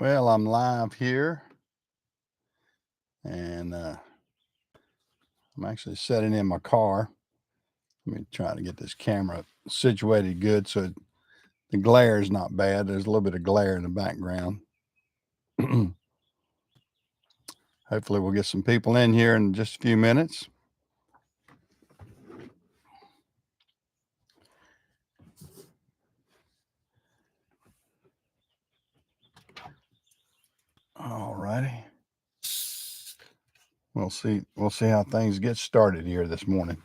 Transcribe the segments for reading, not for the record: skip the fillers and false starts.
Well, I'm live here, and I'm actually sitting in my car. Let me try to get this camera situated good so the glare is not bad. There's a little bit of glare in the background. Hopefully, we'll get some people in here in just a few minutes. All righty. We'll see how things get started here this morning.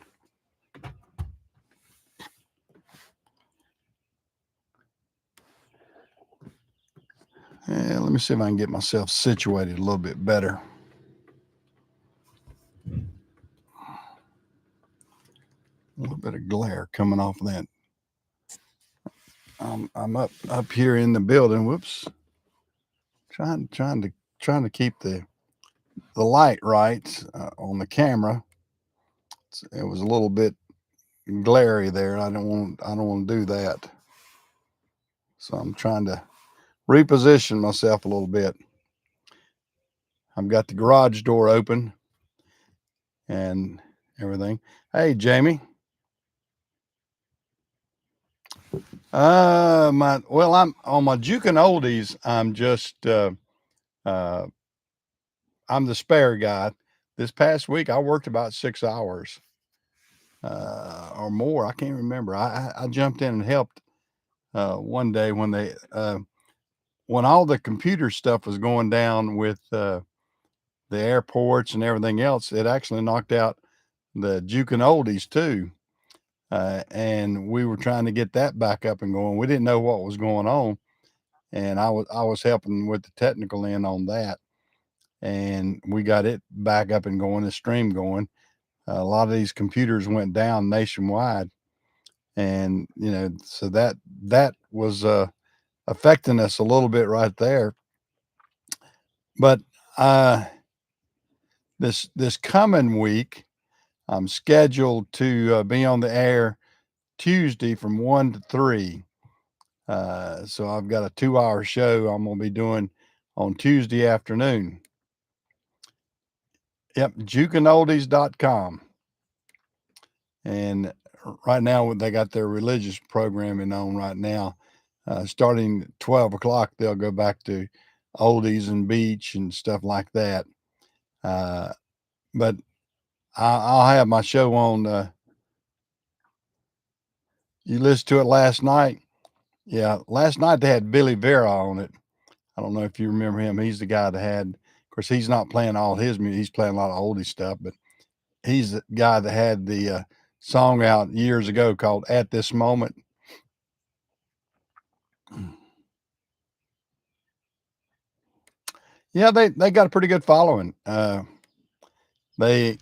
Let me see if I can get myself situated a little bit better. A little bit of glare coming off of that. I'm up here in the building. Whoops. Trying to keep the light right on the camera. It was a little bit glary there. I don't want to do that. So I'm trying to reposition myself a little bit. I've got the garage door open and everything. Hey, Jamie. I'm on my Jukin' Oldies. I'm the spare guy. This past week I worked about 6 hours or more. I can't remember. I jumped in and helped one day when when all the computer stuff was going down with the airports and everything else. It actually knocked out the Jukin' Oldies too. And we were trying to get that back up and going. We didn't know what was going on, and I was helping with the technical end on that, and we got it back up and going, the stream going. A lot of these computers went down nationwide, and so that was affecting us a little bit right there. But this coming week, I'm scheduled to be on the air Tuesday from 1 to 3. So I've got a 2-hour show I'm going to be doing on Tuesday afternoon. Yep, jukinoldies.com. And right now they got their religious programming on right now. Starting 12 o'clock, they'll go back to oldies and beach and stuff like that. But I'll have my show on. You listened to it last night? Yeah, last night they had Billy Vera on it. I don't know if you remember him. He's the guy that had, of course, he's not playing all his music. He's playing a lot of oldie stuff, but he's the guy that had the song out years ago called "At This Moment." Yeah, they got a pretty good following. They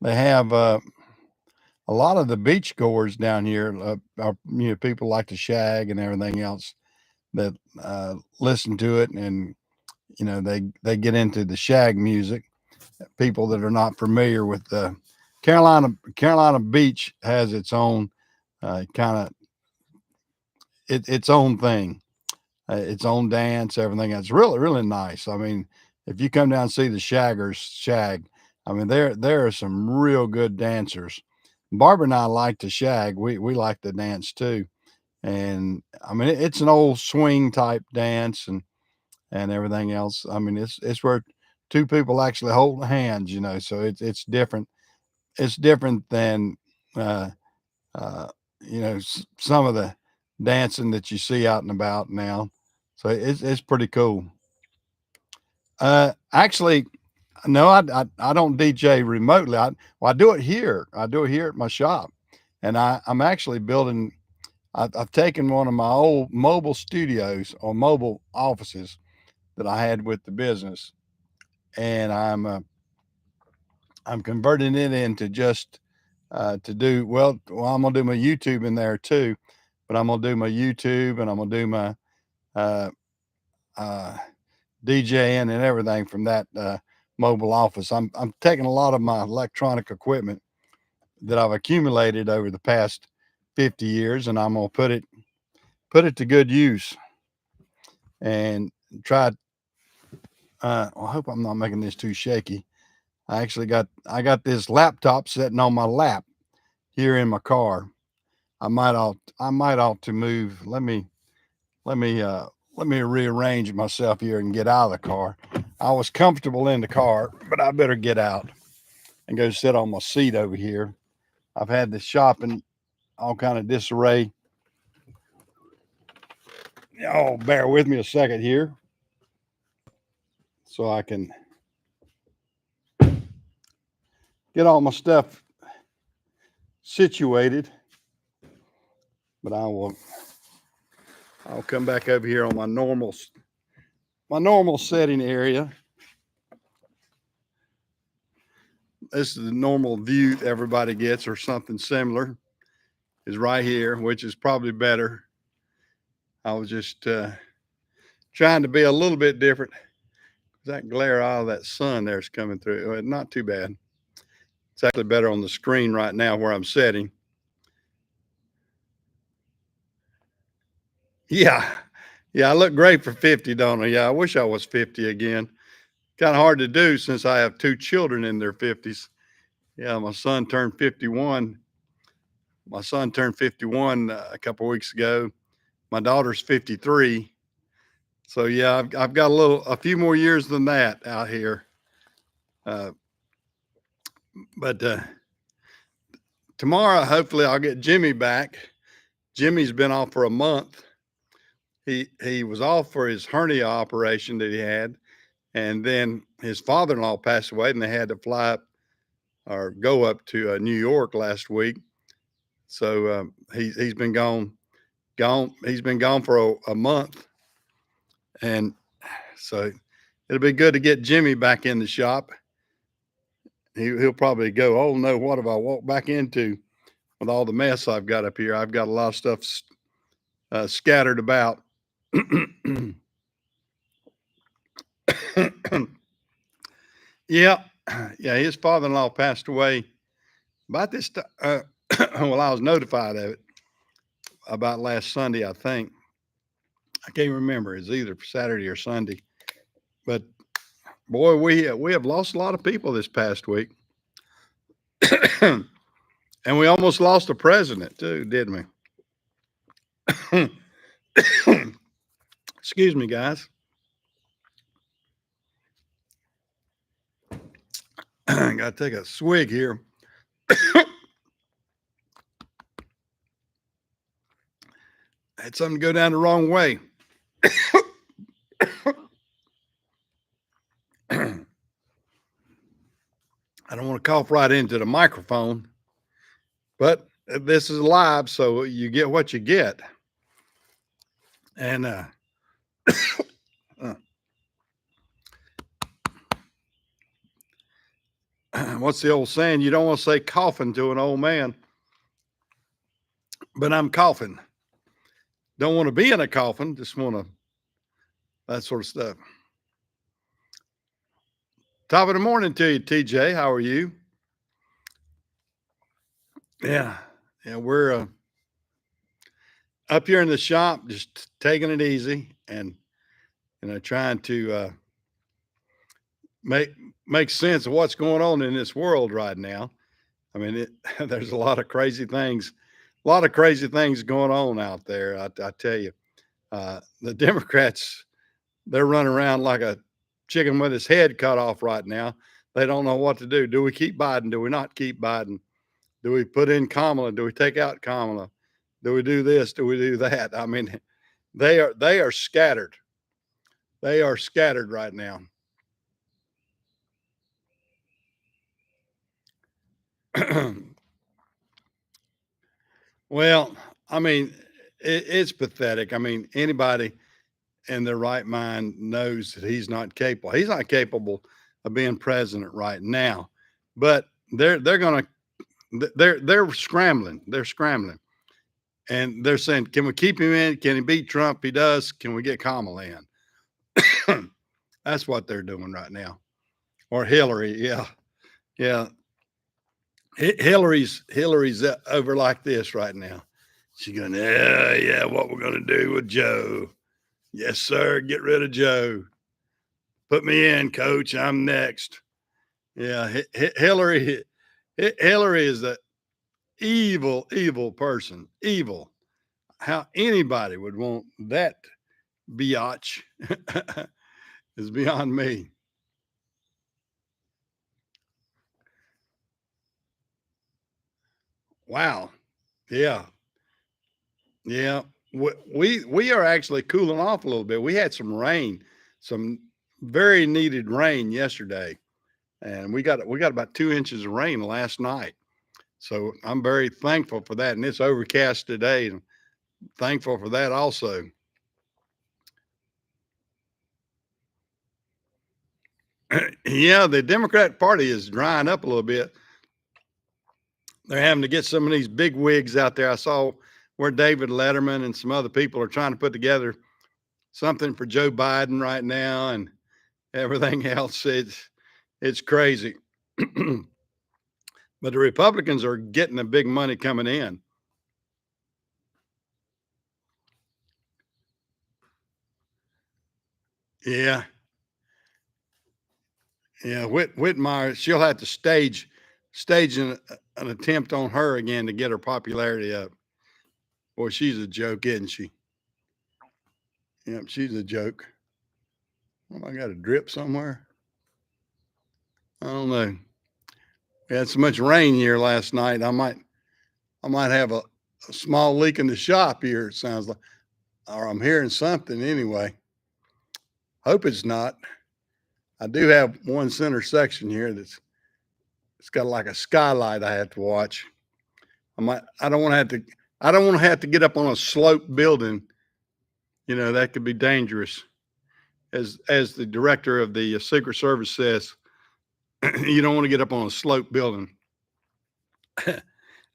have a lot of the beach goers down here are people like the Shag and everything else that listen to it, and they get into the Shag music. People that are not familiar with Carolina Beach has its own kind of its own thing, its own dance, everything. It's really nice. I mean, if you come down and see the Shaggers Shag, I mean there are some real good dancers. Barbara and I like to shag. We like to dance too, and I mean it's an old swing type dance and everything else. I mean it's where two people actually hold hands, so it's different. It's different than uh, some of the dancing that you see out and about now. So it's pretty cool. Actually, no, I don't DJ remotely. I do it here. I do it here at my shop, and I'm actually building. I've taken one of my old mobile studios or mobile offices that I had with the business, and I'm converting it into just to do well. I'm gonna do my YouTube in there too, but I'm gonna do my YouTube and I'm gonna do my uh, uh, DJing and everything from that mobile office. I'm taking a lot of my electronic equipment that I've accumulated over the past 50 years, and I'm gonna put it to good use. and tried. I hope I'm not making this too shaky. I got this laptop sitting on my lap here in my car. I might ought to move. Let me rearrange myself here and get out of the car. I was comfortable in the car, but I better get out and go sit on my seat over here. I've had the shop in all kind of disarray. Oh, bear with me a second here so I can get all my stuff situated. But I'll come back over here on my normal setting area. This is the normal view everybody gets, or something similar, is right here, which is probably better. I was just trying to be a little bit different. That glare out of that sun there's coming through. Not too bad. It's actually better on the screen right now where I'm sitting. Yeah. Yeah, I look great for 50, don't I? Yeah, I wish I was 50 again. Kind of hard to do since I have two children in their 50s. Yeah, my son turned 51. My son turned 51 a couple of weeks ago. My daughter's 53. So yeah, I've got a few more years than that out here. But tomorrow, hopefully, I'll get Jimmy back. Jimmy's been off for a month. He was off for his hernia operation that he had, and then his father-in-law passed away, and they had to fly up or go up to New York last week. So he's been gone. He's been gone for a month, and so it'll be good to get Jimmy back in the shop. He'll probably go, oh no, what have I walked back into with all the mess I've got up here? I've got a lot of stuff scattered about. Yeah, his father-in-law passed away about this time. Well, I was notified of it about last Sunday, I think. I can't remember. It's either Saturday or Sunday. But boy, we have lost a lot of people this past week. And we almost lost a president too, didn't we? Excuse me, guys. I got to take a swig here. Had something go down the wrong way. I don't want to cough right into the microphone, but this is live, so you get what you get. And what's the old saying? You don't want to say coughing to an old man, but I'm coughing. Don't want to be in a coffin, just want to, that sort of stuff. Top of the morning to you, TJ. How are you? Yeah. We're up here in the shop, just taking it easy and trying to make sense of what's going on in this world right now. I mean, there's a lot of crazy things going on out there. I tell you, the Democrats, they're running around like a chicken with his head cut off right now. They don't know what to do. Do we keep Biden? Do we not keep Biden? Do we put in Kamala? Do we take out Kamala? Do we do this? Do we do that? I mean, they are scattered. They are scattered right now. Well, I mean, it's pathetic. I mean, anybody in their right mind knows that he's not capable. He's not capable of being president right now. But they're scrambling. They're scrambling. And they're saying, can we keep him in? Can he beat Trump? He does. Can we get Kamala in? That's what they're doing right now. Or Hillary. Yeah. Yeah. Hillary's over like this right now. She's going, yeah, what we're going to do with Joe. Yes, sir. Get rid of Joe. Put me in, coach. I'm next. Yeah, Hillary. Hillary is a evil, evil person. Evil. How anybody would want that biatch is beyond me. Wow. Yeah. Yeah. We are actually cooling off a little bit. We had some rain, some very needed rain yesterday, and we got about 2 inches of rain last night. So I'm very thankful for that. And it's overcast today, and thankful for that also. Yeah, the Democrat Party is drying up a little bit. They're having to get some of these big wigs out there. I saw where David Letterman and some other people are trying to put together something for Joe Biden right now and everything else. It's crazy. But the Republicans are getting the big money coming in. Yeah. Yeah. Whitmire, she'll have to stage an attempt on her again to get her popularity up. Boy, she's a joke, isn't she? Yep, she's a joke. Well, I got a drip somewhere. I don't know. We had so much rain here last night. I might have a small leak in the shop here. It sounds like, or I'm hearing something anyway. Hope it's not. I do have one center section here it's got like a skylight I have to watch. I don't want to have to I don't want to have to get up on a sloped building. That could be dangerous. As the director of the Secret Service says, you don't want to get up on a sloped building.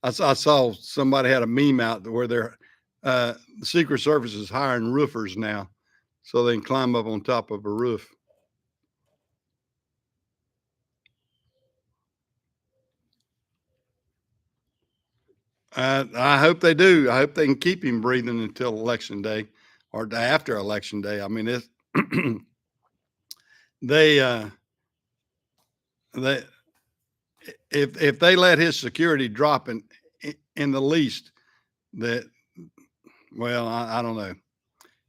I saw somebody had a meme out where the Secret Service is hiring roofers now, so they can climb up on top of a roof. I hope they do. I hope they can keep him breathing until election day or after election day. I mean, it's they they if they let his security drop in the least, that well, I don't know.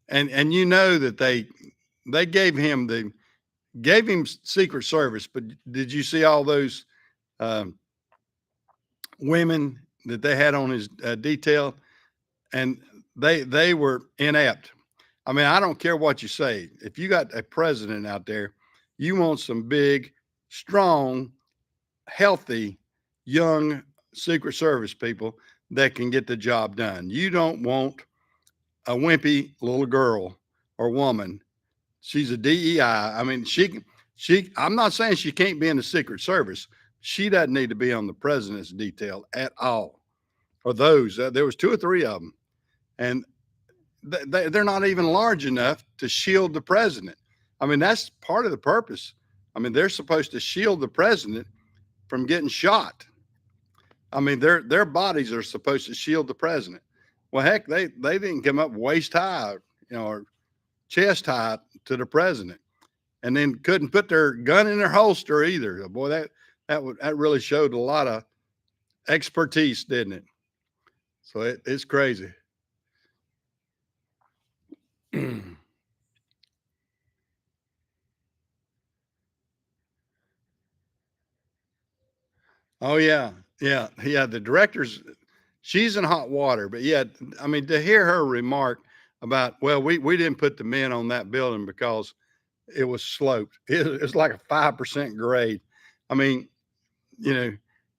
And that they gave him Secret Service, but did you see all those um, women that they had on his detail? And they were inept. I mean, I don't care what you say. If you got a president out there, you want some big, strong, healthy, young Secret Service people that can get the job done. You don't want a wimpy little girl or woman. She's a DEI. I mean, I'm not saying she can't be in the Secret Service. She doesn't need to be on the president's detail at all. Or those, there was two or three of them. And they're not even large enough to shield the president. I mean, that's part of the purpose. I mean, they're supposed to shield the president from getting shot. I mean, their bodies are supposed to shield the president. Well, heck, they didn't come up waist high, or chest high to the president, and then couldn't put their gun in their holster either. Boy, that really showed a lot of expertise, didn't it? So it's crazy. Oh yeah, yeah, yeah. The director's she's in hot water, but yeah, I mean to hear her remark about well, we didn't put the men on that building because it was sloped. It's like a 5% grade. I mean, you know,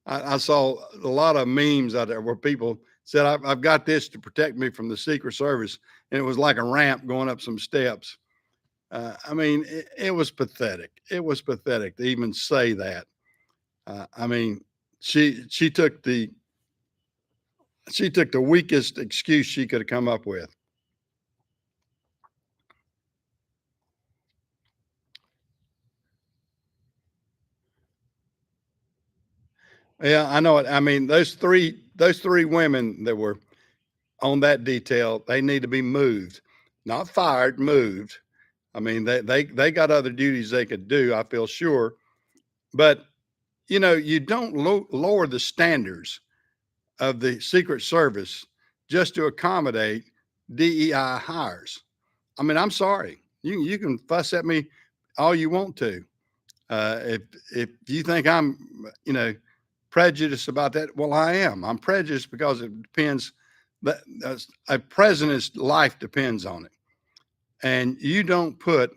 I saw a lot of memes out there where people said I've got this to protect me from the Secret Service, and it was like a ramp going up some steps. I mean, it was pathetic. It was pathetic to even say that. I mean, she took the weakest excuse she could have come up with. Yeah, I know it. I mean, those three women that were on that detail, they need to be moved. not fired, moved. I mean, they got other duties they could do, I feel sure. But, you don't lower the standards of the Secret Service just to accommodate DEI hires. I mean, I'm sorry. You can fuss at me all you want to. If you think I'm, you know, prejudiced about that, well, I am. I'm prejudiced because it depends. That a president's life depends on it, and you don't put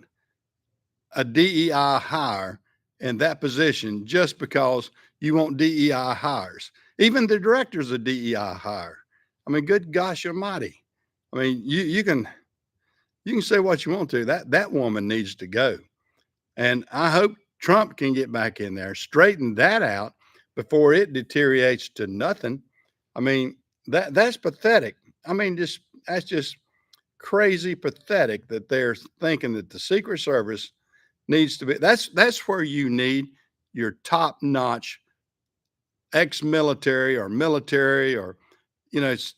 a DEI hire in that position just because you want DEI hires. Even the director's a DEI hire. I mean, good gosh almighty. I mean, you can say what you want to. That woman needs to go. And I hope Trump can get back in there, straighten that out before it deteriorates to nothing. I mean, that's pathetic. I mean, that's just crazy pathetic that they're thinking that the Secret Service needs to be. That's where you need your top-notch ex-military or military or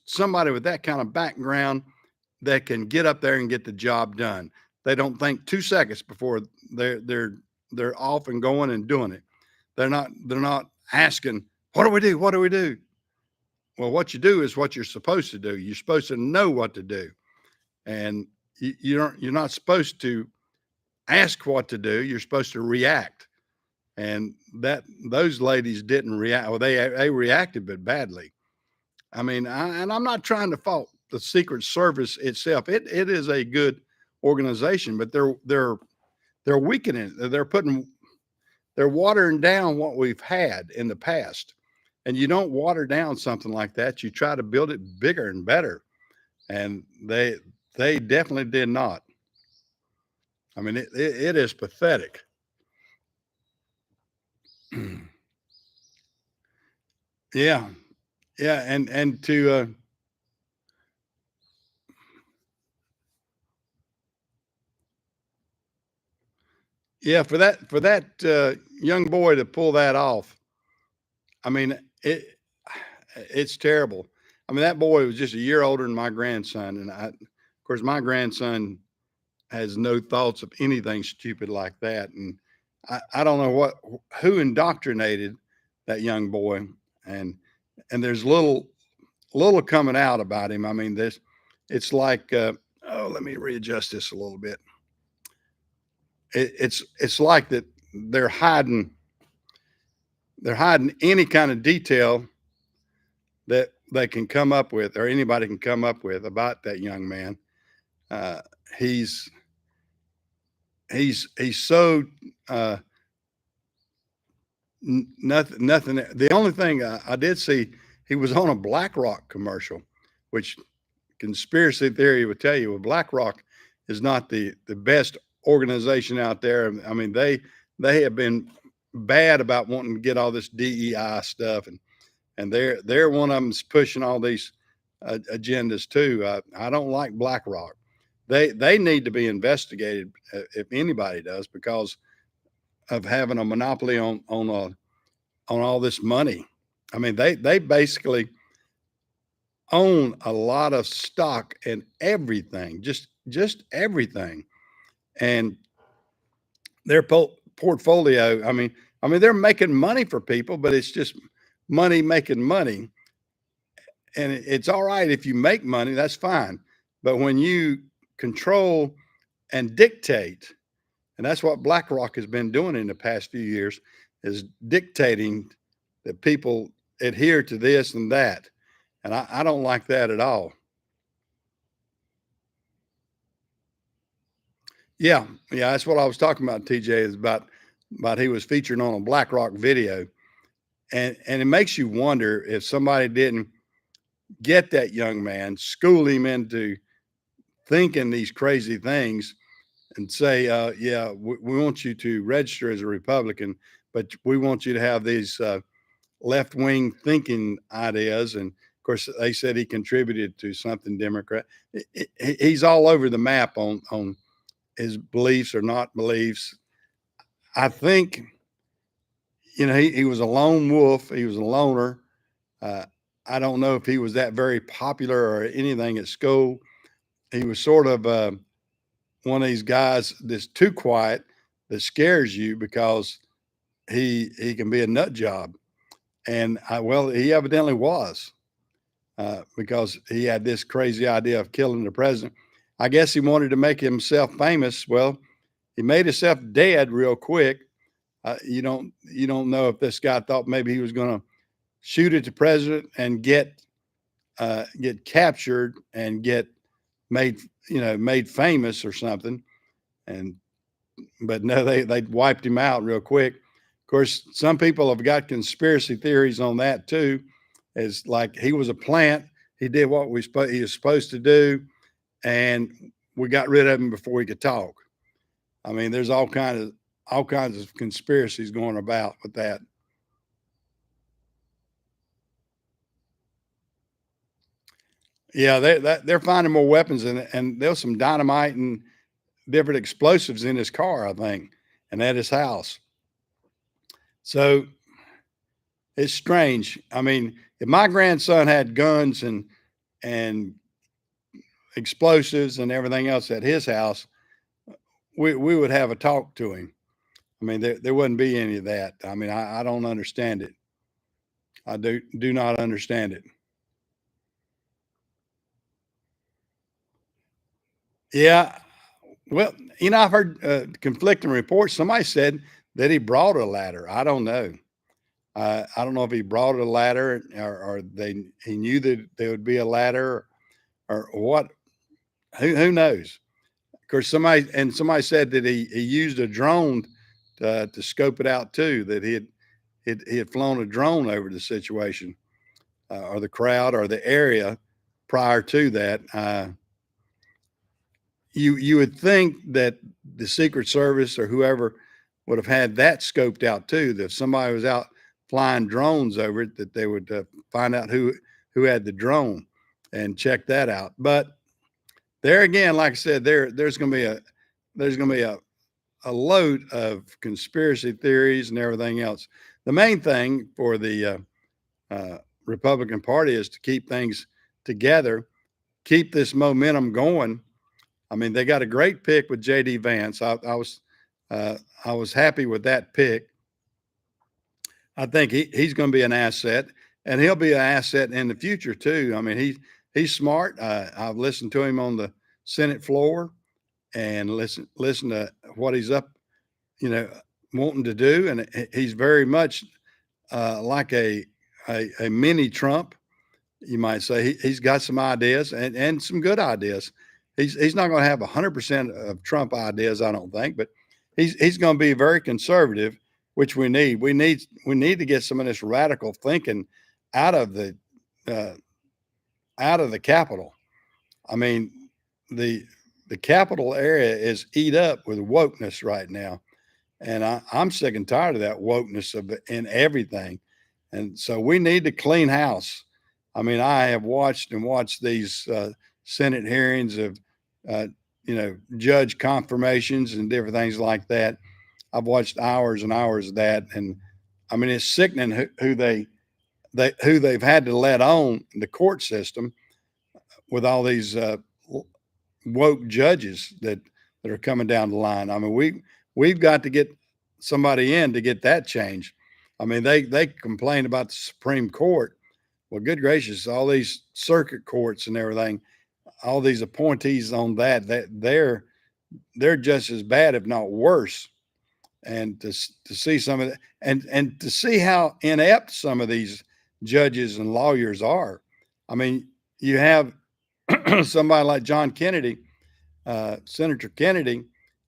somebody with that kind of background that can get up there and get the job done. They don't think 2 seconds before they're off and going and doing it. They're not asking, what do we do? What do we do? Well, what you do is what you're supposed to do. You're supposed to know what to do. And you're not supposed to ask what to do. You're supposed to react. And those ladies didn't react. Well, they reacted, but badly. I mean, and I'm not trying to fault the Secret Service itself. It is a good organization, but they're weakening it. They're watering down what we've had in the past. And you don't water down something like that. You try to build it bigger and better. And they definitely did not. I mean, it is pathetic. Yeah. Yeah. And to, yeah, for that young boy to pull that off, I mean, it's terrible. I mean, that boy was just a year older than my grandson, and of course, my grandson has no thoughts of anything stupid like that, and I don't know who indoctrinated that young boy, and there's little coming out about him. I mean, it's like, oh, let me readjust this a little bit. It's like that they're hiding any kind of detail that they can come up with, or anybody can come up with about that young man. Uh, he's he's so nothing. The only thing I did see, he was on a BlackRock commercial, which conspiracy theory would tell you, well, BlackRock is not the best organization out there. I mean, they have been bad about wanting to get all this DEI stuff, and they're one of them's pushing all these agendas too. I don't like BlackRock. They need to be investigated if anybody does, because of having a monopoly on all this money. I mean, they basically own a lot of stock in everything, just everything, and their portfolio. I mean, they're making money for people, but it's just money making money. And it's all right if you make money, that's fine. But when you control and dictate, and that's what BlackRock has been doing in the past few years, is dictating that people adhere to this and that. And I don't like that at all. Yeah, yeah, that's what I was talking about, TJ, is about he was featured on a BlackRock video. And it makes you wonder if somebody didn't get that young man, school him into thinking these crazy things, and say, yeah, we want you to register as a Republican, but we want you to have these left wing thinking ideas. And of course, they said he contributed to something Democrat. He's all over the map on his beliefs or not beliefs. I think, he was a lone wolf. He was a loner. Uh, I don't know if he was that very popular or anything at school. he was sort of one of these guys that's too quiet that scares you because he can be a nut job. And well, he evidently was because he had this crazy idea of killing the president. I guess he wanted to make himself famous. Well, he made himself dead real quick. You don't know if this guy thought maybe he was going to shoot at the president and get captured and get made made famous or something. And but no, they wiped him out real quick. Of course, some people have got conspiracy theories on that too. It's like he was a plant. He did what he was supposed to do, and we got rid of him before he could talk. I mean, there's all kinds of conspiracies going about with that. Yeah, they're finding more weapons, and there's some dynamite and different explosives in his car, I think, and at his house. So it's strange. I mean, if my grandson had guns and explosives and everything else at his house, we would have a talk to him. I mean, there wouldn't be any of that. I mean, I don't understand it. I do not understand it. Yeah. Well, I've heard conflicting reports. Somebody said that he brought a ladder. I don't know. I don't know if he brought a ladder or he knew that there would be a ladder or what. Who knows? Of course, somebody said that he used a drone to scope it out too. That he had flown a drone over the situation or the crowd or the area prior to that. You would think that the Secret Service or whoever would have had that scoped out too. That if somebody was out flying drones over it, that they would find out who had the drone and check that out. But there again, like I said, there's going to be a load of conspiracy theories and everything else. The main thing for the Republican Party is to keep things together, keep this momentum going. I mean, they got a great pick with J.D. Vance. I was happy with that pick. I think he's going to be an asset, and he'll be an asset in the future too. I mean, he's smart. I've listened to him on the Senate floor and listen to what he's up, you know, wanting to do, and he's very much like a mini Trump, you might say. He's got some ideas and some good ideas. He's not going to have 100% of Trump ideas, I don't think, but he's going to be very conservative, which we need. We need to get some of this radical thinking out of the uh, out of the Capitol. I mean, the Capitol area is eat up with wokeness right now, and I'm sick and tired of that wokeness in everything. And so we need to clean house. I mean, I have watched and watched these Senate hearings of, uh, judge confirmations and different things like that. I've watched hours and hours of that, and I mean, it's sickening who they've had to let on the court system with all these woke judges that are coming down the line. I mean, we've got to get somebody in to get that changed. I mean, they complain about the Supreme Court. Well, good gracious, all these circuit courts and everything, all these appointees on that they're just as bad, if not worse. And to see some of that, and to see how inept some of these judges and lawyers are. I mean, you have somebody like John Kennedy, Senator Kennedy,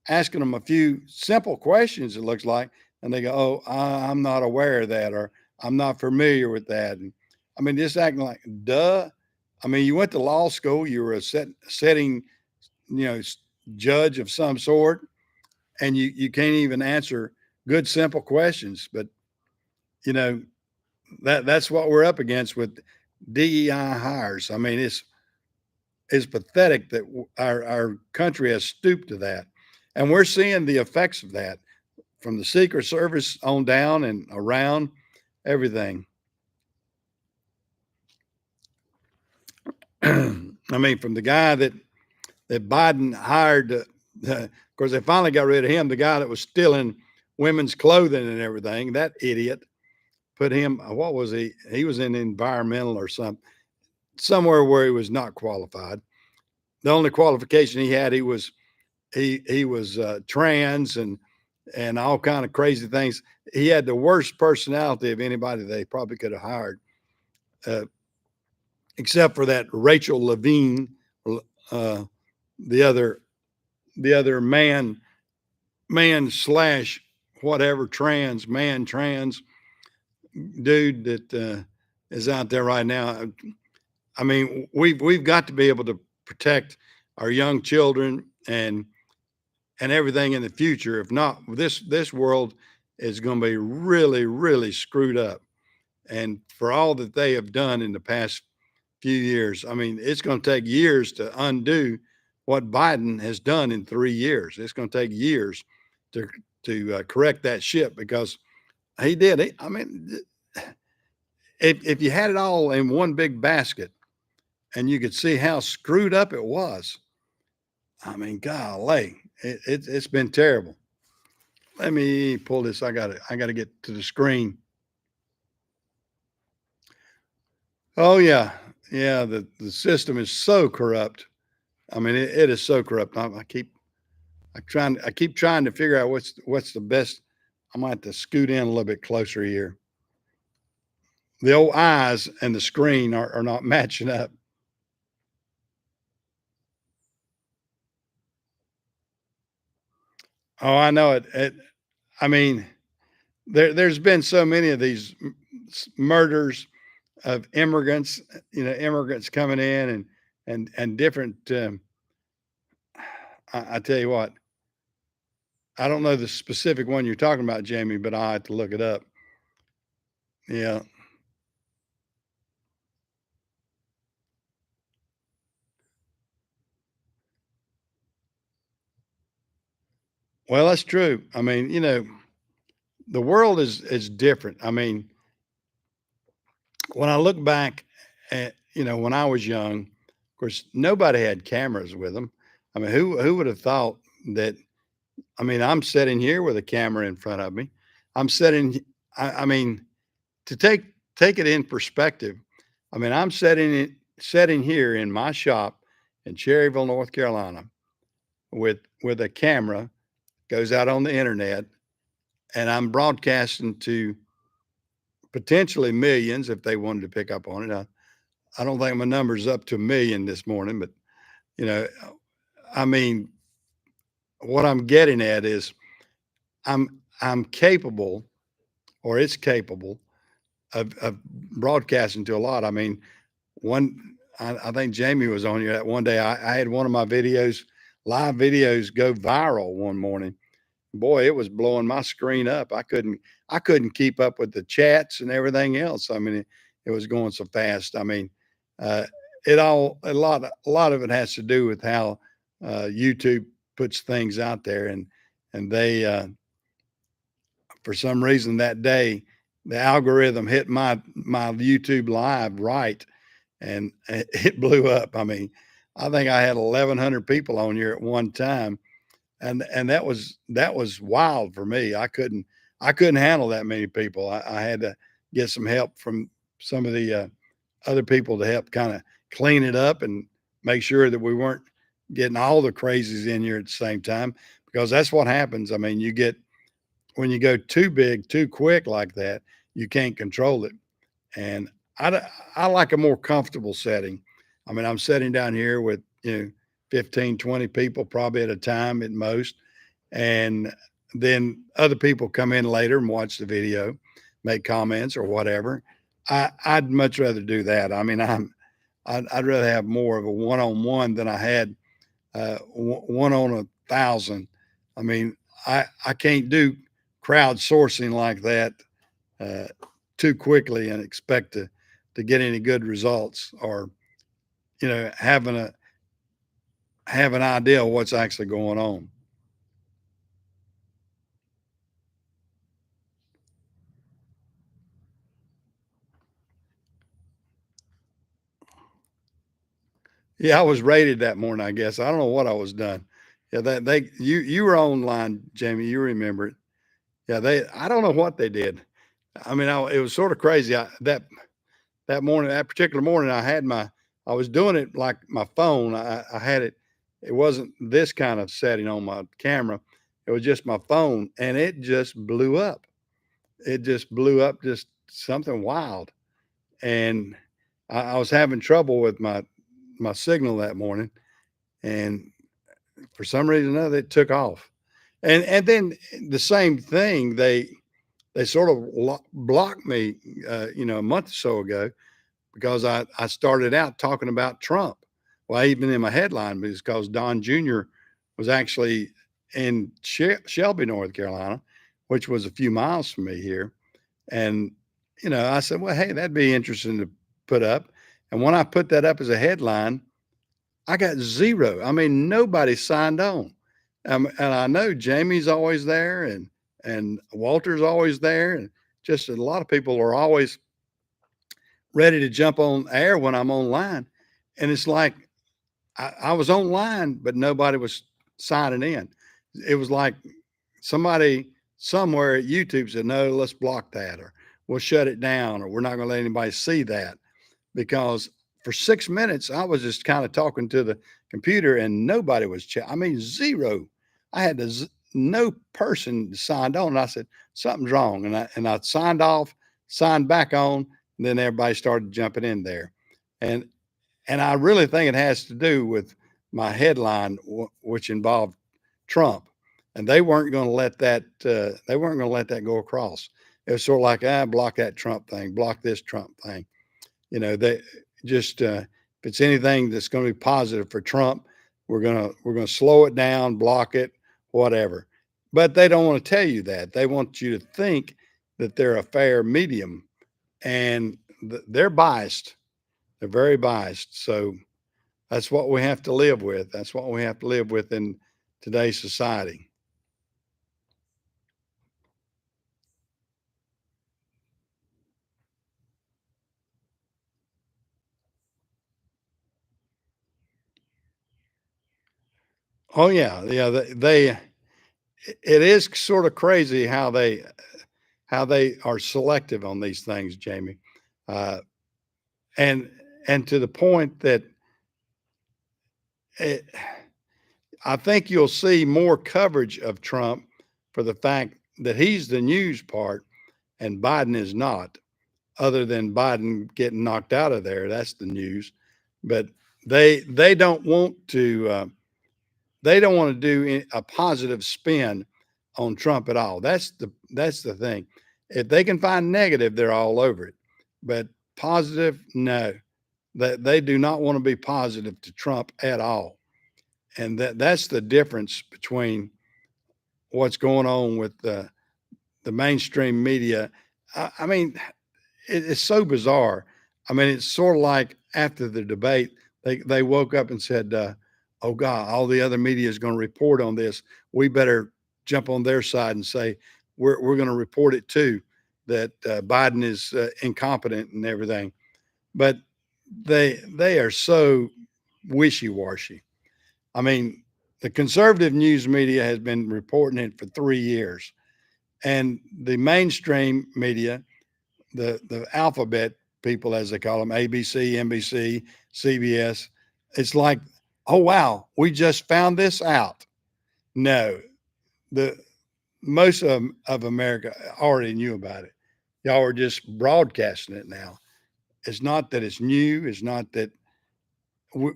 asking them a few simple questions, it looks like, and they go, "Oh, I'm not aware of that," or "I'm not familiar with that." And I mean, just acting like, duh. I mean, you went to law school, you were a setting, you know, judge of some sort, and you can't even answer good, simple questions. But you know, that's what we're up against with DEI hires. I mean, it's pathetic that our country has stooped to that. And we're seeing the effects of that from the Secret Service on down and around everything. I mean, from the guy that that Biden hired. Of course, they finally got rid of him, the guy that was stealing women's clothing and everything. That idiot put him. What was he? He was in environmental or something, somewhere where he was not qualified. The only qualification he had, he was trans and all kind of crazy things. He had the worst personality of anybody they probably could have hired, uh, except for that Rachel Levine, uh, the other man slash whatever trans dude that is out there right now. I mean, we've got to be able to protect our young children and everything in the future. If not, this world is going to be really, really screwed up. And for all that they have done in the past few years, I mean, it's going to take years to undo what Biden has done in 3 years. It's going to take years to correct that ship because he did it. I mean, if you had it all in one big basket and you could see how screwed up it was, I mean, golly, it's been terrible. Let me pull this. I got to get to the screen. Oh yeah, yeah. The system is so corrupt. I mean, it is so corrupt. I keep trying to figure out what's the best. I might have to scoot in a little bit closer here. The old eyes and the screen are not matching up. Oh, I know it. I mean, there's been so many of these murders of immigrants, immigrants coming in and different. I tell you what, I don't know the specific one you're talking about, Jamie, but I have to look it up. Yeah. Well, that's true. I mean, the world is different. I mean, when I look back at when I was young, of course, nobody had cameras with them. I mean, who would have thought that? I mean, I'm sitting here with a camera in front of me. I'm sitting. I mean, to take it in perspective. I mean, I'm sitting here in my shop in Cherryville, North Carolina, with a camera goes out on the internet, and I'm broadcasting to potentially millions if they wanted to pick up on it. I don't think my number's up to a million this morning, but you know, I mean, what I'm getting at is I'm capable, or it's capable of broadcasting to a lot. I mean, I think Jamie was on here that one day. I had one of my live videos, go viral one morning. Boy, it was blowing my screen up. I couldn't keep up with the chats and everything else. I mean, it was going so fast. I mean, uh, a lot of it has to do with how YouTube puts things out there, and they for some reason that day the algorithm hit my YouTube live right, and it blew up. I mean, I think I had 1,100 people on here at one time, and that was wild for me. I couldn't handle that many people. I had to get some help from some of the other people to help kind of clean it up and make sure that we weren't getting all the crazies in here at the same time, because that's what happens. I mean, you get when you go too big too quick like that, you can't control it. And I like a more comfortable setting. I mean, I'm sitting down here with 15, 20 people probably at a time at most, and then other people come in later and watch the video, make comments or whatever. I'd much rather do that. I mean, I'd rather have more of a one-on-one than I had one on 1,000. I mean, I can't do crowdsourcing like that uh, too quickly and expect to get any good results, or have an idea of what's actually going on. Yeah, I was raided that morning, I guess. I don't know what I was done. Yeah, that they you were online, Jamie. You remember it. Yeah, they I don't know what they did. I mean, it was sort of crazy. That morning, that particular morning, I was doing it like my phone. I had it. It wasn't this kind of setting on my camera. It was just my phone, and it just blew up. It just blew up, just something wild. And I was having trouble with my signal that morning, and for some reason or another, it took off. And then the same thing, they sort of blocked me, a month or so ago because I started out talking about Trump. Well, even in my headline, because Don Jr. was actually in Shelby, North Carolina, which was a few miles from me here. And, I said, well, hey, that'd be interesting to put up. And when I put that up as a headline, I got zero. I mean, nobody signed on. And I know Jamie's always there and Walter's always there. And just a lot of people are always ready to jump on air when I'm online. And it's like I was online, but nobody was signing in. It was like somebody somewhere at YouTube said, no, let's block that, or we'll shut it down, or we're not going to let anybody see that. Because for 6 minutes, I was just kind of talking to the computer and nobody was I mean, zero. I had no person signed on. And I said, something's wrong. And I signed off, signed back on, and then everybody started jumping in there. And and I really think it has to do with my headline, which involved Trump, and they weren't going to let that. They weren't going to let that go across. It was sort of like, block that Trump thing, block this Trump thing. They just if it's anything that's going to be positive for Trump, we're gonna slow it down, block it, whatever. But they don't want to tell you that. They want you to think that they're a fair medium, and they're biased. They're very biased. So that's what we have to live with. That's what we have to live with in today's society. Oh yeah, yeah. It is sort of crazy how they are selective on these things, Jamie, uh, and and to the point that it, I think you'll see more coverage of Trump for the fact that he's the news part and Biden is not. Other than Biden getting knocked out of there, that's the news. But they don't want to. They don't want to do a positive spin on Trump at all. That's the thing. If they can find negative, they're all over it. But positive, no. They do not want to be positive to Trump at all. And that's the difference between what's going on with the mainstream media. I mean, it's so bizarre. I mean, it's sort of like after the debate, they woke up and said, "Oh God, all the other media is going to report on this. We better jump on their side and say we're going to report it too, that Biden is incompetent and everything." But they are so wishy washy. I mean, the conservative news media has been reporting it for 3 years, and the mainstream media, the alphabet people, as they call them, ABC, NBC, CBS, it's like, oh wow, we just found this out. No, the most of America already knew about it. Y'all are just broadcasting it now. It's not that it's new. It's not that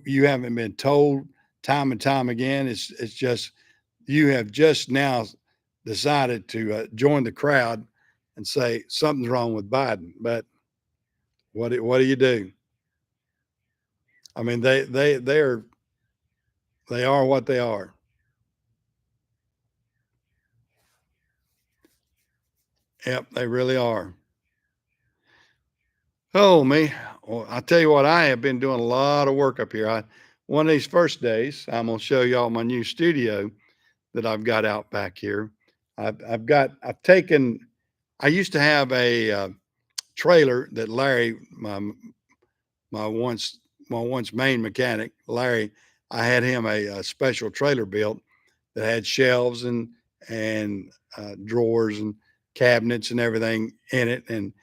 you haven't been told time and time again. It's just you have just now decided to join the crowd and say something's wrong with Biden. But what do you do? I mean, they are what they are. Yep, they really are. Oh me, well, I tell you what, I have been doing a lot of work up here. One of these first days, I'm gonna show y'all my new studio that I've got out back here. I've taken. I used to have a trailer that Larry, my once my once main mechanic, Larry, I had him a special trailer built that had shelves and drawers and cabinets and everything in it. And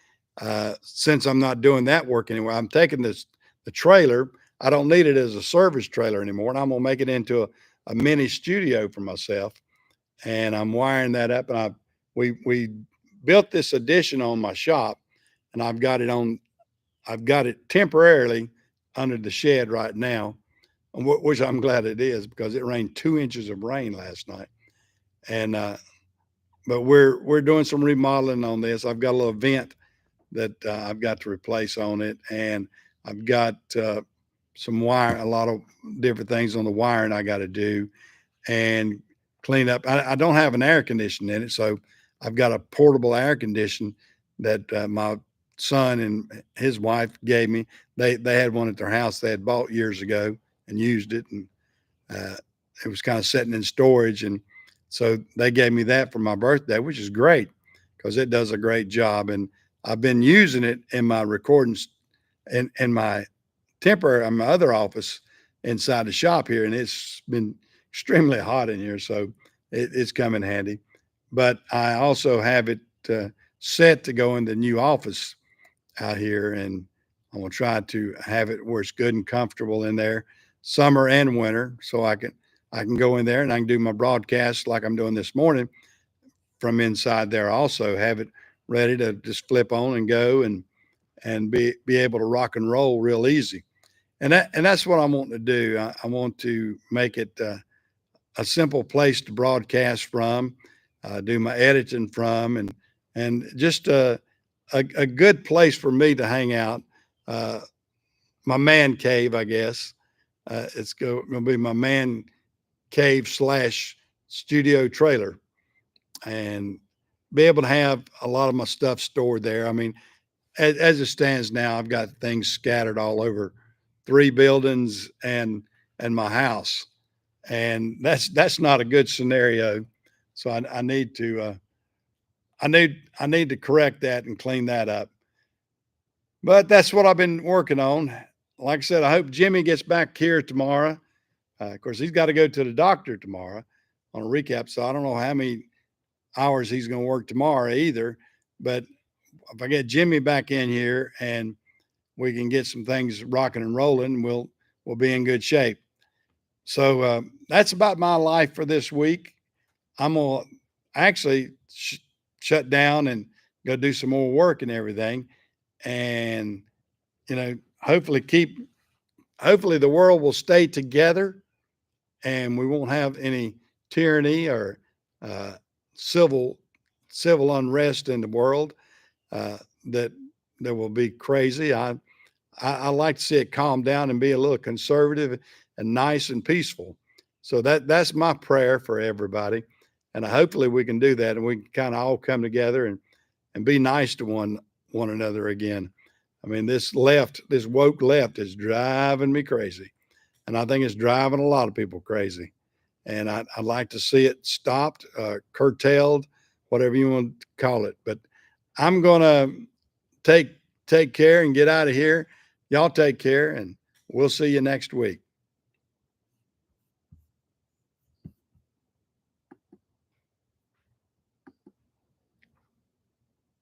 since I'm not doing that work anymore, I'm taking the trailer. I don't need it as a service trailer anymore, and I'm gonna make it into a mini studio for myself. And I'm wiring that up. And we built this addition on my shop, and I've got it temporarily under the shed right now, which I'm glad it is because it rained 2 inches of rain last night. And but we're doing some remodeling on this. I've got a little vent that I've got to replace on it, and I've got some wire, a lot of different things on the wiring I got to do and clean up. I don't have an air conditioner in it, so I've got a portable air conditioner that my son and his wife gave me. They had one at their house they had bought years ago and used it, and uh, it was kind of sitting in storage, and so they gave me that for my birthday, which is great because it does a great job. And I've been using it in my recordings in my temporary in my other office inside the shop here, and it's been extremely hot in here, so it's come in handy. But I also have it set to go in the new office out here, and I'm gonna try to have it where it's good and comfortable in there, summer and winter, so I can go in there and I can do my broadcast like I'm doing this morning from inside there. Also have it ready to just flip on and go and be able to rock and roll real easy. And that's what I'm wanting to do. I want to make it a simple place to broadcast from, do my editing from, and just a good place for me to hang out. Uh, my man cave, I guess. It's going to be my man cave slash studio trailer, and be able to have a lot of my stuff stored there. I mean, as it stands now, I've got things scattered all over 3 buildings and my house, and that's not a good scenario. So I need to I need to correct that and clean that up. But that's what I've been working on. Like I said, I hope Jimmy gets back here tomorrow. Of course, he's got to go to the doctor tomorrow on a recap, so I don't know how many hours he's going to work tomorrow either. But if I get Jimmy back in here and we can get some things rocking and rolling, we'll be in good shape. So that's about my life for this week. I'm gonna actually shut down and go do some more work and everything, and hopefully hopefully the world will stay together, and we won't have any tyranny or uh, civil civil unrest in the world that will be crazy. I like to see it calm down and be a little conservative and nice and peaceful. So that's my prayer for everybody, and hopefully we can do that, and we can kind of all come together and be nice to one another again. I mean, this woke left is driving me crazy, and I think it's driving a lot of people crazy. And I'd like to see it stopped, curtailed, whatever you want to call it. But I'm gonna take take care and get out of here. Y'all take care, and we'll see you next week.